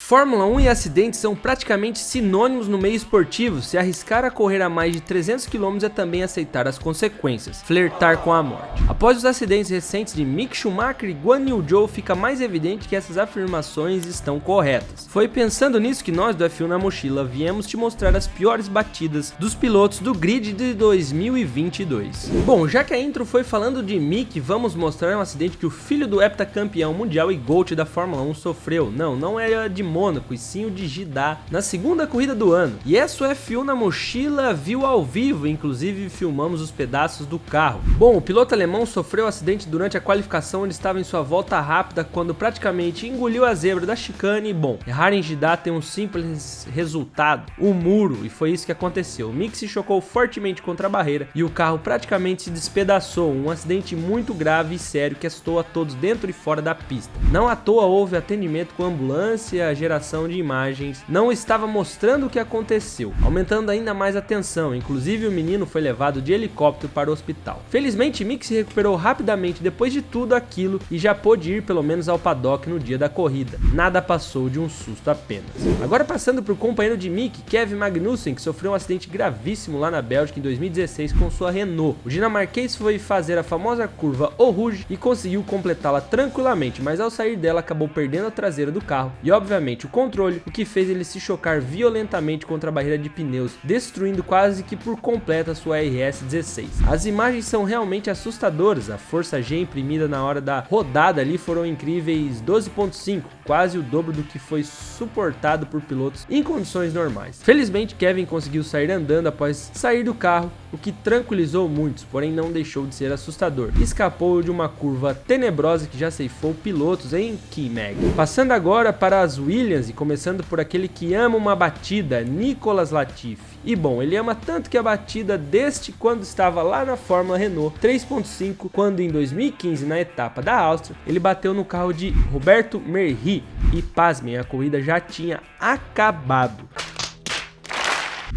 Fórmula 1 e acidentes são praticamente sinônimos no meio esportivo. Se arriscar a correr a mais de 300 km é também aceitar as consequências, flertar com a morte. Após os acidentes recentes de Mick Schumacher e Guan Yu Zhou, fica mais evidente que essas afirmações estão corretas. Foi pensando nisso que nós do F1 na Mochila viemos te mostrar as piores batidas dos pilotos do grid de 2022. Bom, já que a intro foi falando de Mick, vamos mostrar um acidente que o filho do heptacampeão mundial e GOAT da Fórmula 1 sofreu. Não era de Mônaco, e sim o de Jeddah, na segunda corrida do ano. E essa o F1 na Mochila viu ao vivo, inclusive filmamos os pedaços do carro. Bom, o piloto alemão sofreu um acidente durante a qualificação, onde estava em sua volta rápida, quando praticamente engoliu a zebra da chicane. E bom, errar em Jeddah tem um simples resultado, o muro, e foi isso que aconteceu. O Mick se chocou fortemente contra a barreira e o carro praticamente se despedaçou, um acidente muito grave e sério que assustou a todos dentro e fora da pista. Não à toa houve atendimento com ambulância, a geração de imagens não estava mostrando o que aconteceu, aumentando ainda mais a tensão. Inclusive o menino foi levado de helicóptero para o hospital. Felizmente Mick se recuperou rapidamente depois de tudo aquilo e já pôde ir pelo menos ao paddock no dia da corrida. Nada passou de um susto apenas. Agora passando para o companheiro de Mick, Kevin Magnussen, que sofreu um acidente gravíssimo lá na Bélgica em 2016 com sua Renault. O dinamarquês foi fazer a famosa curva Eau Rouge e conseguiu completá-la tranquilamente, mas ao sair dela acabou perdendo a traseira do carro e obviamente o controle, o que fez ele se chocar violentamente contra a barreira de pneus, destruindo quase que por completo a sua RS16. As imagens são realmente assustadoras, a força G imprimida na hora da rodada ali foram incríveis 12,5, quase o dobro do que foi suportado por pilotos em condições normais. Felizmente Kevin conseguiu sair andando após sair do carro, o que tranquilizou muitos, porém não deixou de ser assustador. Escapou de uma curva tenebrosa que já ceifou pilotos em K-Mag. Passando agora para as Williams e começando por aquele que ama uma batida, Nicolas Latifi. E bom, ele ama tanto que a batida desde quando estava lá na Fórmula Renault 3.5, quando em 2015 na etapa da Áustria, ele bateu no carro de Roberto Merhi e pasmem, a corrida já tinha acabado.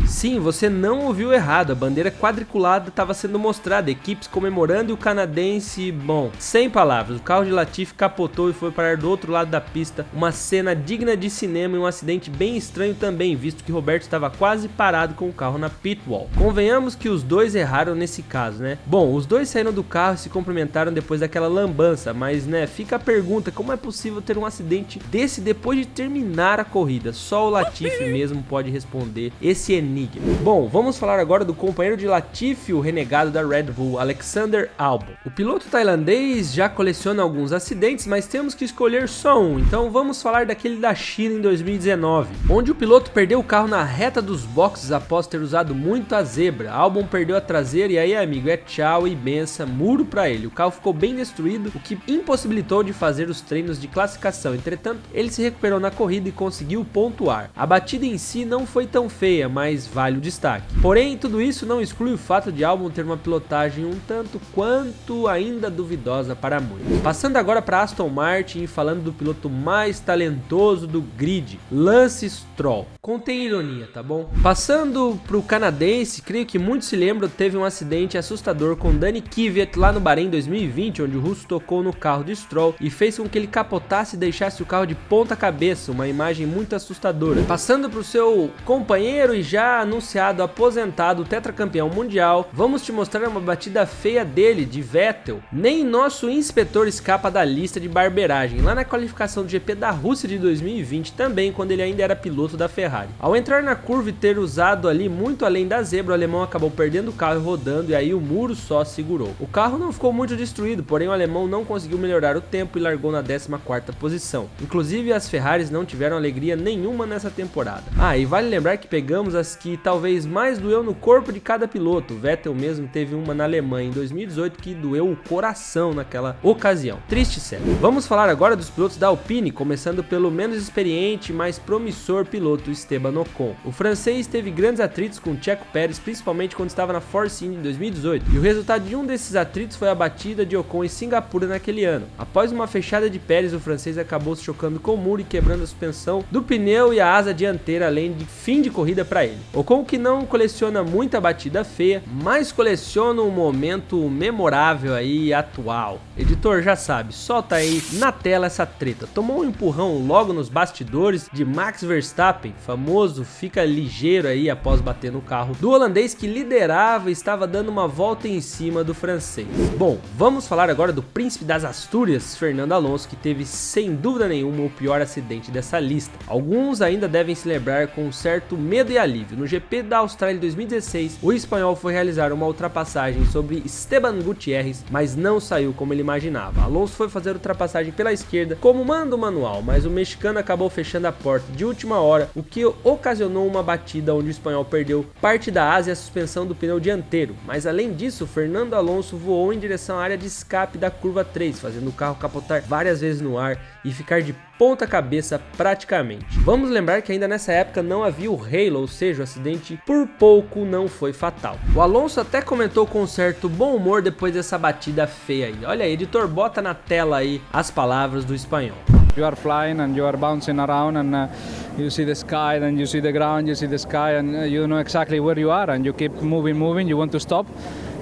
Sim, você não ouviu errado, a bandeira quadriculada estava sendo mostrada, equipes comemorando e o canadense, bom, sem palavras, o carro de Latifi capotou e foi parar do outro lado da pista, uma cena digna de cinema e um acidente bem estranho também, visto que Roberto estava quase parado com o carro na pit wall. Convenhamos que os dois erraram nesse caso, né? Bom, os dois saíram do carro e se cumprimentaram depois daquela lambança, mas né, fica a pergunta, como é possível ter um acidente desse depois de terminar a corrida? Só o Latifi mesmo pode responder esse enigma. Bom, vamos falar agora do companheiro de Latifi, o renegado da Red Bull, Alexander Albon. O piloto tailandês já coleciona alguns acidentes, mas temos que escolher só um, então vamos falar daquele da China em 2019, onde o piloto perdeu o carro na reta dos boxes após ter usado muito a zebra. Albon perdeu a traseira e aí, amigo, é tchau e benção, muro pra ele. O carro ficou bem destruído, o que impossibilitou de fazer os treinos de classificação. Entretanto, ele se recuperou na corrida e conseguiu pontuar. A batida em si não foi tão feia, mas vale o destaque. Porém, tudo isso não exclui o fato de Albon ter uma pilotagem um tanto quanto ainda duvidosa para muitos. Passando agora para Aston Martin e falando do piloto mais talentoso do grid, Lance Stroll. Contém ironia, tá bom? Passando para o canadense, creio que muitos se lembram, teve um acidente assustador com Danny Kvyat lá no Bahrein 2020, onde o russo tocou no carro de Stroll e fez com que ele capotasse e deixasse o carro de ponta cabeça, uma imagem muito assustadora. Passando para o seu companheiro e já anunciado aposentado, tetracampeão mundial, vamos te mostrar uma batida feia dele, de Vettel. Nem nosso inspetor escapa da lista de barbeiragem, lá na qualificação do GP da Rússia de 2020, também quando ele ainda era piloto da Ferrari. Ao entrar na curva e ter usado ali muito além da zebra, o alemão acabou perdendo o carro e rodando, e aí o muro só segurou. O carro não ficou muito destruído, porém o alemão não conseguiu melhorar o tempo e largou na 14ª posição. Inclusive as Ferraris não tiveram alegria nenhuma nessa temporada. E vale lembrar que pegamos as que talvez mais doeu no corpo de cada piloto. O Vettel mesmo teve uma na Alemanha em 2018 que doeu o coração naquela ocasião. Triste sério. Vamos falar agora dos pilotos da Alpine, começando pelo menos experiente, mas promissor piloto Esteban Ocon. O francês teve grandes atritos com Checo Pérez, principalmente quando estava na Force India em 2018, e o resultado de um desses atritos foi a batida de Ocon em Singapura naquele ano. Após uma fechada de Pérez, o francês acabou se chocando com o muro e quebrando a suspensão do pneu e a asa dianteira, além de fim de corrida para ele. Ocon que não coleciona muita batida feia, mas coleciona um momento memorável aí atual. Editor, já sabe, solta aí na tela essa treta. Tomou um empurrão logo nos bastidores de Max Verstappen, famoso fica ligeiro aí após bater no carro do holandês que liderava e estava dando uma volta em cima do francês. Bom, vamos falar agora do príncipe das Astúrias, Fernando Alonso, que teve sem dúvida nenhuma o pior acidente dessa lista. Alguns ainda devem se lembrar com um certo medo e alívio. No GP da Austrália em 2016, o espanhol foi realizar uma ultrapassagem sobre Esteban Gutierrez, mas não saiu como ele imaginava. Alonso foi fazer a ultrapassagem pela esquerda como manda o manual, mas o mexicano acabou fechando a porta de última hora, o que ocasionou uma batida onde o espanhol perdeu parte da asa e a suspensão do pneu dianteiro. Mas além disso, Fernando Alonso voou em direção à área de escape da curva 3, fazendo o carro capotar várias vezes no ar e ficar de ponta cabeça praticamente. Vamos lembrar que ainda nessa época não havia o halo, ou seja, o acidente por pouco não foi fatal. O Alonso até comentou com certo bom humor depois dessa batida feia aí. Olha aí, editor, bota na tela aí as palavras do espanhol. You are flying and you are bouncing around and you see the sky, then you see the ground, you see the sky, and you know exactly where you are, and you keep moving, you want to stop.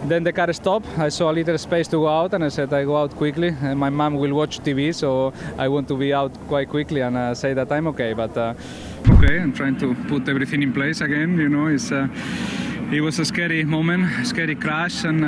Then the car stopped. I saw a little space to go out, and I said I go out quickly. And my mom will watch TV, so I want to be out quite quickly and say that I'm okay. But okay, I'm trying to put everything in place again. You know, it was a scary moment, a scary crash, and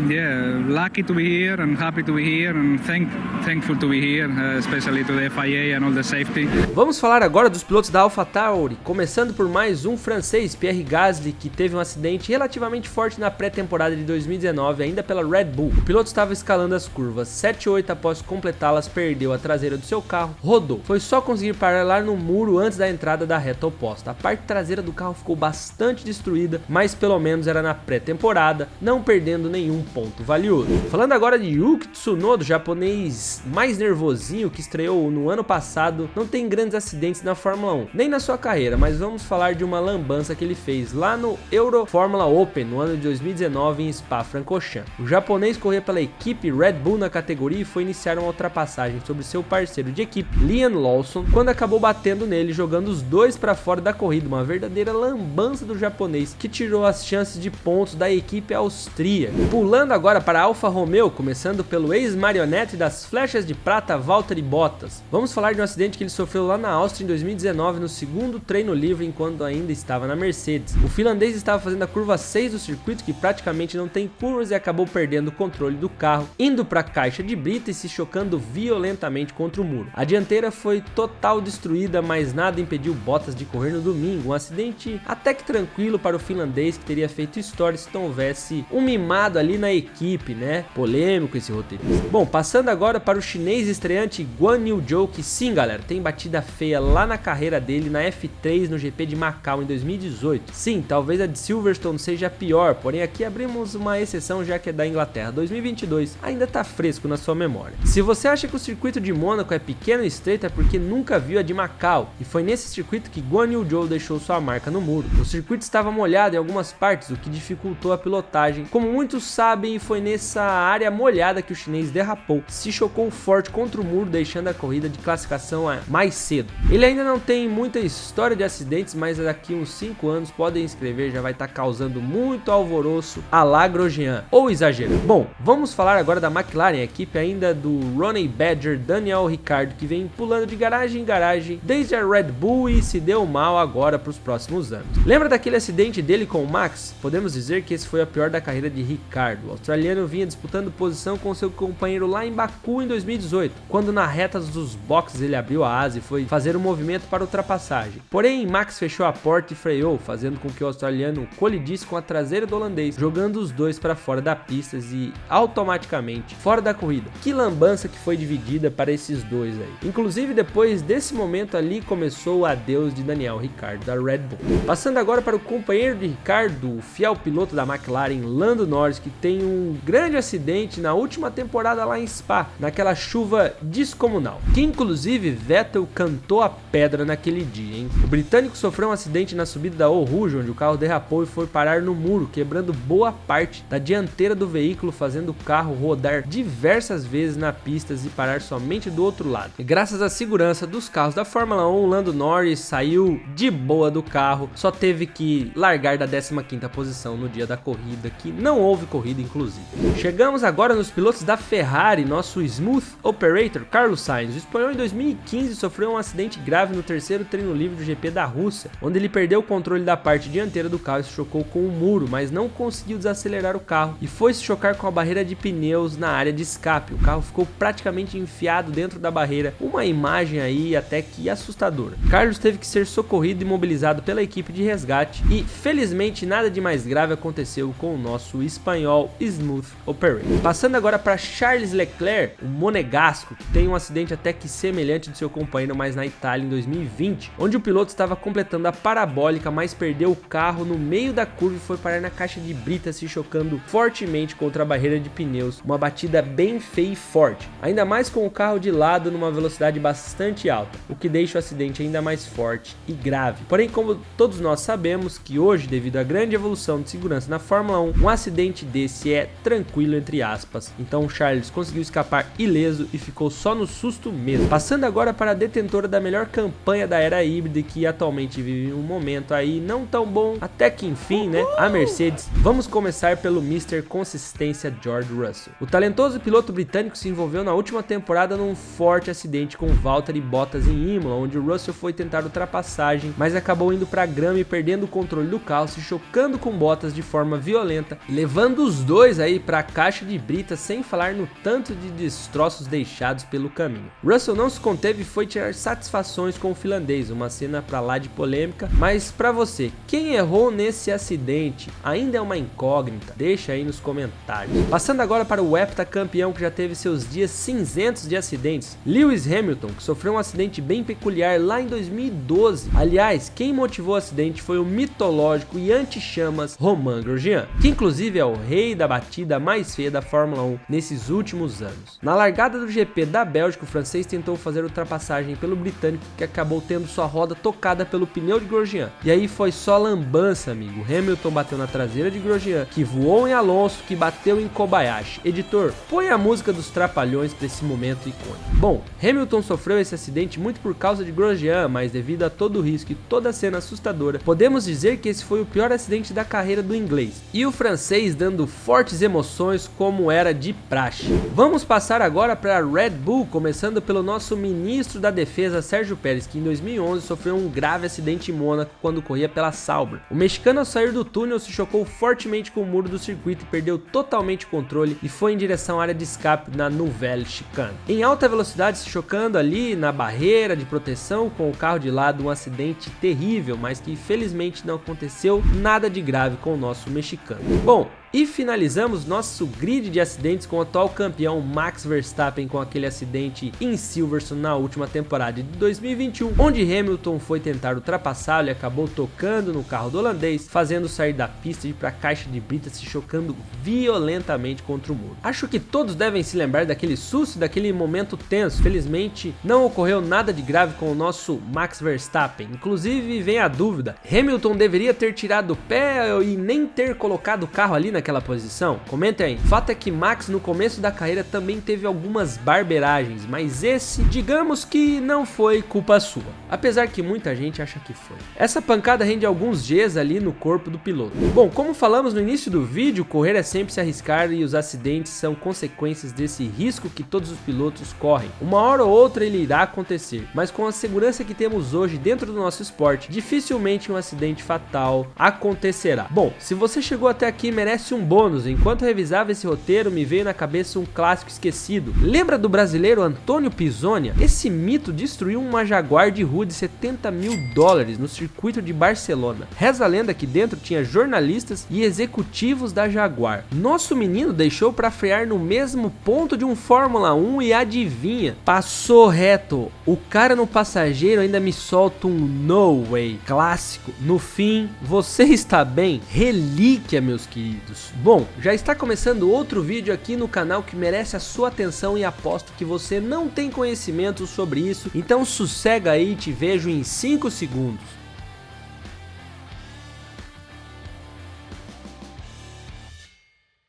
yeah, lucky to be here and happy to be here and thankful to be here, especially to the FIA and all the safety. Vamos falar agora dos pilotos da AlphaTauri, começando por mais um francês, Pierre Gasly, que teve um acidente relativamente forte na pré-temporada de 2019, ainda pela Red Bull. O piloto estava escalando as curvas 7 e 8, após completá-las, perdeu a traseira do seu carro, rodou. Foi só conseguir parar lá no muro antes da entrada da reta oposta. A parte traseira do carro ficou bastante destruída, mas pelo menos era na pré-temporada, não perdendo nenhum ponto valioso. Falando agora de Yuki Tsunoda, japonês mais nervosinho que estreou no ano passado, não tem grandes acidentes na Fórmula 1, nem na sua carreira, mas vamos falar de uma lambança que ele fez lá no Euro Formula Open no ano de 2019 em Spa-Francorchamps. O japonês corria pela equipe Red Bull na categoria e foi iniciar uma ultrapassagem sobre seu parceiro de equipe, Liam Lawson, quando acabou batendo nele, jogando os dois para fora da corrida, uma verdadeira lambança do japonês que tirou as chances de pontos da equipe austríaca. Pulando agora para a Alfa Romeo, começando pelo ex-marionete das flechas de prata Valtteri Bottas. Vamos falar de um acidente que ele sofreu lá na Áustria em 2019 no segundo treino livre enquanto ainda estava na Mercedes. O finlandês estava fazendo a curva 6 do circuito, que praticamente não tem curvas, e acabou perdendo o controle do carro, indo para a caixa de brita e se chocando violentamente contra o muro. A dianteira foi total destruída, mas nada impediu Bottas de correr no domingo. Um acidente até que tranquilo para o finlandês, que teria feito história se não houvesse um mimado ali na equipe, né? Polêmico esse roteiro. Bom, passando agora para o chinês estreante Guan Yu Zhou, que sim, galera, tem batida feia lá na carreira dele na F3 no GP de Macau em 2018. Sim, talvez a de Silverstone seja pior, porém aqui abrimos uma exceção já que é da Inglaterra. 2022 ainda tá fresco na sua memória. Se você acha que o circuito de Mônaco é pequeno e estreito, é porque nunca viu a de Macau, e foi nesse circuito que Guan Yu Zhou deixou sua marca no muro. O circuito estava molhado em algumas partes, o que dificultou a pilotagem. Como muitos sabem, foi nessa área molhada que o chinês derrapou, se chocou forte contra o muro, deixando a corrida de classificação mais cedo. Ele ainda não tem muita história de acidentes, mas daqui uns 5 anos, podem escrever, já vai estar causando muito alvoroço a la Grosjean, ou exagero. Bom, vamos falar agora da McLaren, a equipe ainda do Ronnie Badger, Daniel Ricciardo, que vem pulando de garagem em garagem desde a Red Bull e se deu mal agora para os próximos anos. Lembra daquele acidente dele com o Max? Podemos dizer que esse foi a pior da carreira de Ricciardo. O australiano vinha disputando posição com seu companheiro lá em Baku em 2018, quando na reta dos boxes ele abriu a asa e foi fazer um movimento para ultrapassagem. Porém, Max fechou a porta e freou, fazendo com que o australiano colidisse com a traseira do holandês, jogando os dois para fora da pista e automaticamente fora da corrida. Que lambança que foi dividida para esses dois aí. Inclusive, depois desse momento ali começou o adeus de Daniel Ricciardo da Red Bull. Passando agora para o companheiro de Ricciardo, o fiel piloto da McLaren, Lando Norris, que tem em um grande acidente na última temporada lá em Spa, naquela chuva descomunal, que inclusive Vettel cantou a pedra naquele dia, hein? O britânico sofreu um acidente na subida da Eau Rouge, onde o carro derrapou e foi parar no muro, quebrando boa parte da dianteira do veículo, fazendo o carro rodar diversas vezes na pista e parar somente do outro lado. E graças à segurança dos carros da Fórmula 1, Lando Norris saiu de boa do carro, só teve que largar da 15ª posição no dia da corrida, que não houve corrida inclusive. Chegamos agora nos pilotos da Ferrari, nosso Smooth Operator Carlos Sainz. O espanhol em 2015 sofreu um acidente grave no terceiro treino livre do GP da Rússia, onde ele perdeu o controle da parte dianteira do carro e se chocou com o muro, mas não conseguiu desacelerar o carro e foi se chocar com a barreira de pneus na área de escape. O carro ficou praticamente enfiado dentro da barreira, uma imagem aí até que assustadora. Carlos teve que ser socorrido e imobilizado pela equipe de resgate e felizmente nada de mais grave aconteceu com o nosso espanhol Smooth Operator. Passando agora para Charles Leclerc, o monegasco, que tem um acidente até que semelhante do seu companheiro, mas na Itália em 2020, onde o piloto estava completando a parabólica, mas perdeu o carro no meio da curva e foi parar na caixa de brita, se chocando fortemente contra a barreira de pneus, uma batida bem feia e forte, ainda mais com o carro de lado numa velocidade bastante alta, o que deixa o acidente ainda mais forte e grave. Porém, como todos nós sabemos que hoje, devido à grande evolução de segurança na Fórmula 1, um acidente desse é tranquilo entre aspas, então o Charles conseguiu escapar ileso e ficou só no susto mesmo. Passando agora para a detentora da melhor campanha da era híbrida, que atualmente vive um momento aí não tão bom, até que enfim, né, a Mercedes. Vamos começar pelo Mr. Consistência George Russell. O talentoso piloto britânico se envolveu na última temporada num forte acidente com Valtteri Bottas em Imola, onde o Russell foi tentar ultrapassagem, mas acabou indo para a grama e perdendo o controle do carro, se chocando com Bottas de forma violenta, levando os dois aí para a caixa de brita, sem falar no tanto de destroços deixados pelo caminho. Russell não se conteve e foi tirar satisfações com o finlandês, uma cena pra lá de polêmica, mas pra você, quem errou nesse acidente ainda é uma incógnita? Deixa aí nos comentários. Passando agora para o heptacampeão que já teve seus dias cinzentos de acidentes, Lewis Hamilton, que sofreu um acidente bem peculiar lá em 2012. Aliás, quem motivou o acidente foi o mitológico e anti-chamas Romain Grosjean, que inclusive é o rei da batida mais feia da Fórmula 1 nesses últimos anos. Na largada do GP da Bélgica, o francês tentou fazer ultrapassagem pelo britânico, que acabou tendo sua roda tocada pelo pneu de Grosjean. E aí foi só lambança, amigo. Hamilton bateu na traseira de Grosjean, que voou em Alonso, que bateu em Kobayashi. Editor, põe a música dos Trapalhões para esse momento icônico. Bom, Hamilton sofreu esse acidente muito por causa de Grosjean, mas devido a todo o risco e toda a cena assustadora, podemos dizer que esse foi o pior acidente da carreira do inglês. E o francês dando fortes emoções como era de praxe. Vamos passar agora para Red Bull, começando pelo nosso ministro da defesa Sérgio Pérez, que em 2011 sofreu um grave acidente em Mônaco quando corria pela Sauber. O mexicano, ao sair do túnel, se chocou fortemente com o muro do circuito e perdeu totalmente o controle e foi em direção à área de escape na Nouvelle Chicane. Em alta velocidade, se chocando ali na barreira de proteção com o carro de lado, um acidente terrível, mas que felizmente não aconteceu nada de grave com o nosso mexicano. Bom, e finalizamos nosso grid de acidentes com o atual campeão Max Verstappen, com aquele acidente em Silverstone na última temporada de 2021, onde Hamilton foi tentar ultrapassá-lo e acabou tocando no carro do holandês, fazendo sair da pista e ir para a caixa de brita, se chocando violentamente contra o muro. Acho que todos devem se lembrar daquele susto, daquele momento tenso. Felizmente não ocorreu nada de grave com o nosso Max Verstappen. Inclusive vem a dúvida, Hamilton deveria ter tirado o pé e nem ter colocado o carro ali naquela posição? Comenta aí. O fato é que Max no começo da carreira também teve algumas barberagens, mas esse, digamos que não foi culpa sua, apesar que muita gente acha que foi. Essa pancada rende alguns Gs ali no corpo do piloto. Bom, como falamos no início do vídeo, correr é sempre se arriscar e os acidentes são consequências desse risco que todos os pilotos correm. Uma hora ou outra ele irá acontecer, mas com a segurança que temos hoje dentro do nosso esporte, dificilmente um acidente fatal acontecerá. Bom, se você chegou até aqui, merece um bônus. Enquanto revisava esse roteiro, me veio na cabeça um clássico esquecido. Lembra do brasileiro Antônio Pizzonia? Esse mito destruiu uma Jaguar de rua de 70 mil dólares no circuito de Barcelona. Reza a lenda que dentro tinha jornalistas e executivos da Jaguar. Nosso menino deixou para frear no mesmo ponto de um Fórmula 1 e adivinha? Passou reto. O cara no passageiro ainda me solta um no way clássico. No fim, você está bem? Relíquia, meus queridos. segundos. Bom, já está começando outro vídeo aqui no canal que merece a sua atenção e aposto que você não tem conhecimento sobre isso, então sossega aí e te vejo em 5 segundos.